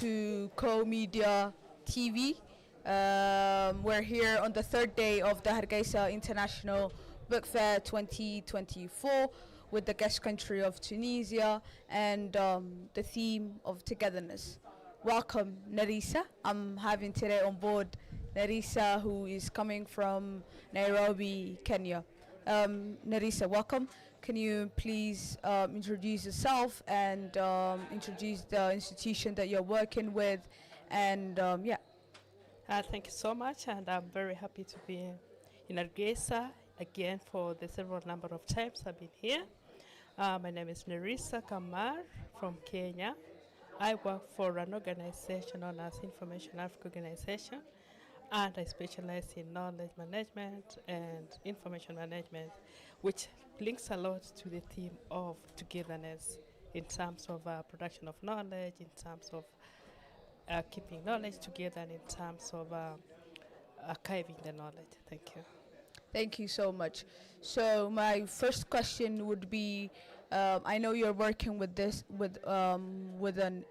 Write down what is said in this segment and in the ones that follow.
to Co-Media TV. We're here on the third day of the Hargeisa International Book Fair 2024 with the guest country of Tunisia and the theme of togetherness. Welcome, Narisa. I'm having today on board Narisa, who is coming from Nairobi, Kenya. Narisa, welcome. Can you please introduce yourself and introduce the institution that you're working with? And yeah. Thank you so much, and I'm very happy to be in Hargeisa again for the several number of times I've been here. My name is Nerissa Kamar from Kenya. I work for an organization known as Information Africa Organization, and I specialize in knowledge management and information management, which links a lot to the theme of togetherness in terms of production of knowledge, in terms of keeping knowledge together, and in terms of archiving the knowledge. Thank you. Thank you so much. So my first question would be, I know you're working with this with an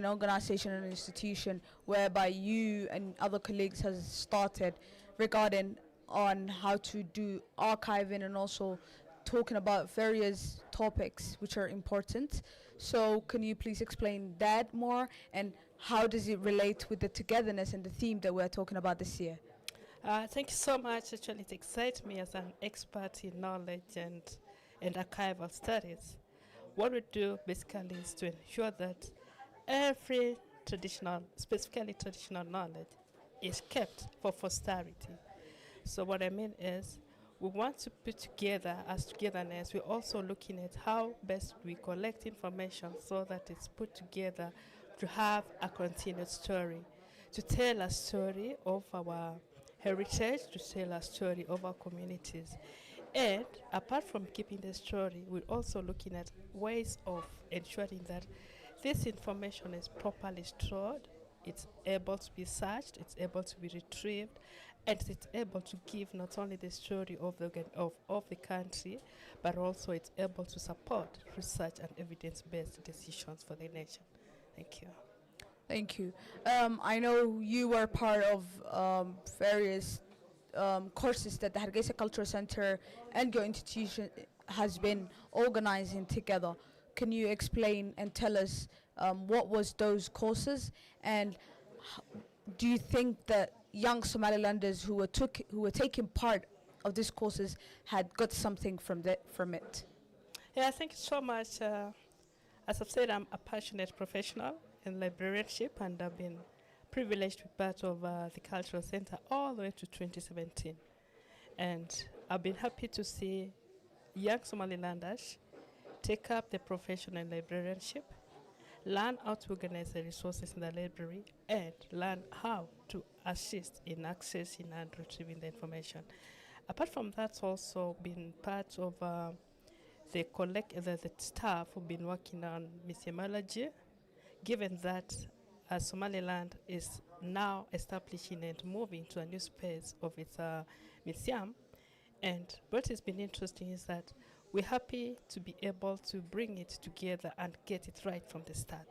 organization and institution whereby you and other colleagues has started regarding on how to do archiving and also talking about various topics which are important. So can you please explain that more, and how does it relate with the togetherness and the theme that we're talking about this year? Thank you so much. Actually, it excites me as an expert in knowledge and archival studies. What we do basically is to ensure that every traditional, specifically traditional knowledge is kept for posterity. So what I mean is, we want to put together, as togetherness, we're also looking at how best we collect information so that it's put together to have a continued story, to tell a story of our heritage, to tell a story of our communities. And apart from keeping the story, we're also looking at ways of ensuring that this information is properly stored, it's able to be searched, it's able to be retrieved, and it's able to give not only the story of the country, but also it's able to support research and evidence-based decisions for the nation. Thank you. Thank you. I know you were part of various courses that the Hargeisa Cultural Center and your institution has been organizing together. Can you explain and tell us what was those courses, and do you think that young Somalilanders who were taking part of these courses had got something from it? Yeah, thank you so much. As I've said, I'm a passionate professional in librarianship, and I've been privileged to be part of the Cultural Center all the way to 2017. And I've been happy to see young Somalilanders take up the profession in librarianship, learn how to organize the resources in the library, and learn how to assist in accessing and retrieving the information. Apart from that, also been part of the staff who've been working on museumology, given that Somaliland is now establishing and moving to a new space of its museum. And what has been interesting is that we're happy to be able to bring it together and get it right from the start.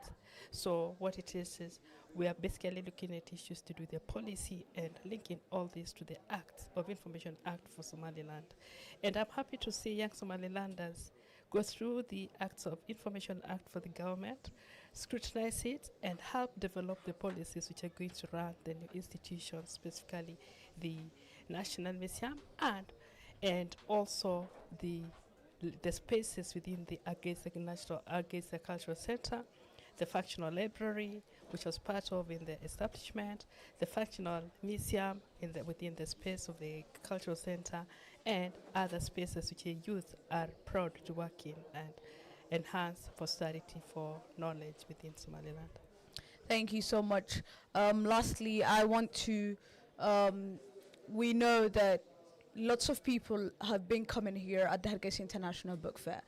So what it is we are basically looking at issues to do the policy and linking all this to the Act of Information Act for Somaliland. And I'm happy to see young Somalilanders go through the Acts of Information Act for the government, scrutinize it, and help develop the policies which are going to run the new institutions, specifically the National Museum and also the spaces within the Hargeisa Cultural Center, the functional library, which was part of in the establishment, the functional museum within the space of the cultural center, and other spaces which the youth are proud to work in and enhance posterity for knowledge within Somaliland. Thank you so much. Lastly, I want to, we know that lots of people have been coming here at the Hargeisa International Book Fair,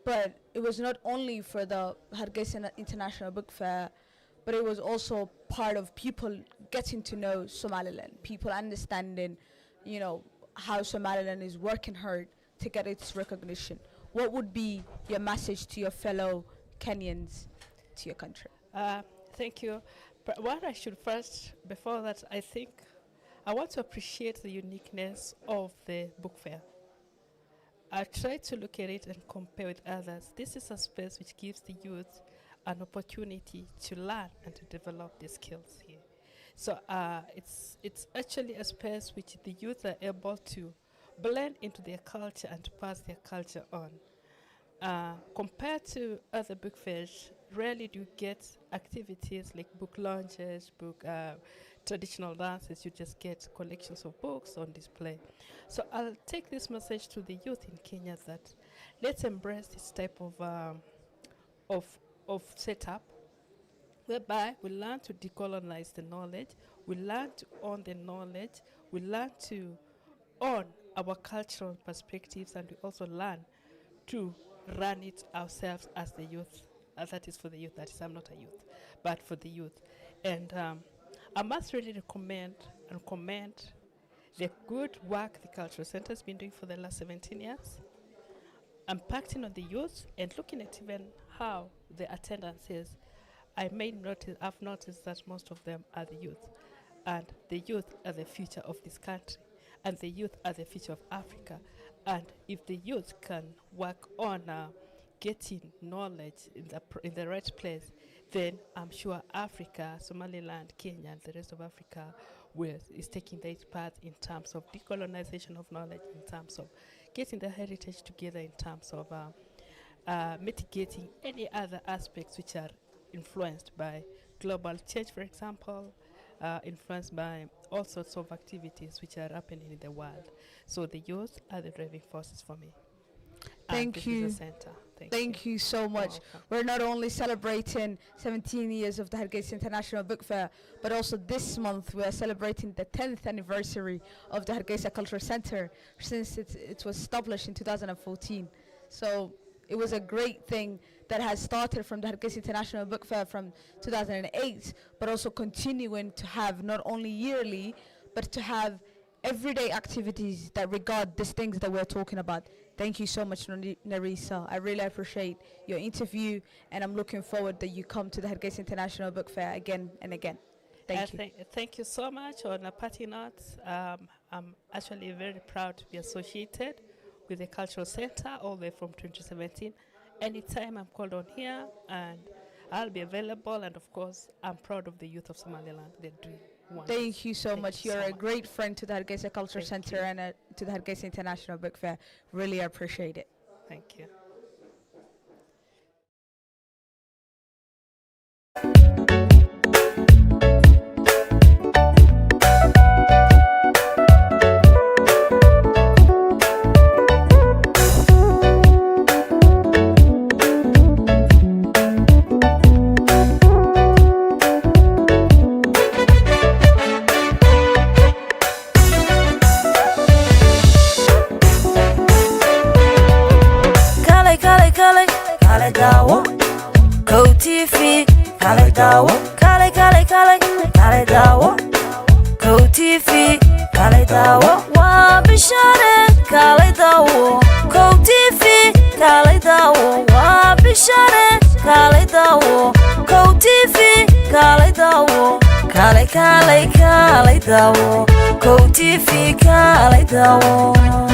but it was not only for the Hargeisa International Book Fair, but it was also part of people getting to know Somaliland, people understanding, how Somaliland is working hard to get its recognition. What would be your message to your fellow Kenyans, to your country? Thank you. But what I should first, before that, I think I want to appreciate the uniqueness of the book fair. I try to look at it and compare with others. This is a space which gives the youth an opportunity to learn and to develop their skills here. So it's actually a space which the youth are able to blend into their culture and to pass their culture on. Compared to other book fairs, rarely do you get activities like book launches, book traditional dances. You just get collections of books on display. So I'll take this message to the youth in Kenya that let's embrace this type of setup, whereby we learn to decolonize the knowledge, we learn to own the knowledge, we learn to own our cultural perspectives, and we also learn to run it ourselves as the youth. That is for the youth. That is, I'm not a youth, but for the youth. And I must really recommend and commend the good work the Cultural Center has been doing for the last 17 years, impacting on the youth and looking at even how the attendance is. I've noticed that most of them are the youth, and the youth are the future of this country, and the youth are the future of Africa. And if the youth can work on getting knowledge in the right place, then I'm sure Africa, Somaliland, Kenya, and the rest of Africa is taking that path in terms of decolonization of knowledge, in terms of getting the heritage together, in terms of mitigating any other aspects which are influenced by global change, for example, influenced by all sorts of activities which are happening in the world. So the youth are the driving forces for me. Thank you. Thank you so much. We're not only celebrating 17 years of the Hargeisa International Book Fair, but also this month we are celebrating the 10th anniversary of the Hargeisa Cultural Center since it was established in 2014. So it was a great thing that has started from the Hargeisa International Book Fair from 2008, but also continuing to have not only yearly, but to have everyday activities that regard these things that we're talking about. Thank you so much, Narisa. I really appreciate your interview, and I'm looking forward that you come to the Hargeisa International Book Fair again and again. Thank you. Thank you so much. On a party note, I'm actually very proud to be associated with the Cultural Center all the way from 2017. Anytime I'm called on here, and I'll be available. And of course, I'm proud of the youth of Somaliland. They're doing wonders. Thank you so much. You're a great friend to the Hargeisa Cultural Center and to the Hargeisa International Book Fair. Really appreciate it. Thank you. KOWTV, kale dawo, kale dawo. KOWTV, kale dawo, wa bishare, kale dawo. KOWTV, kale dawo, wa bishare, kale dawo. KOWTV, kale dawo, kale dawo. KOWTV, kale dawo.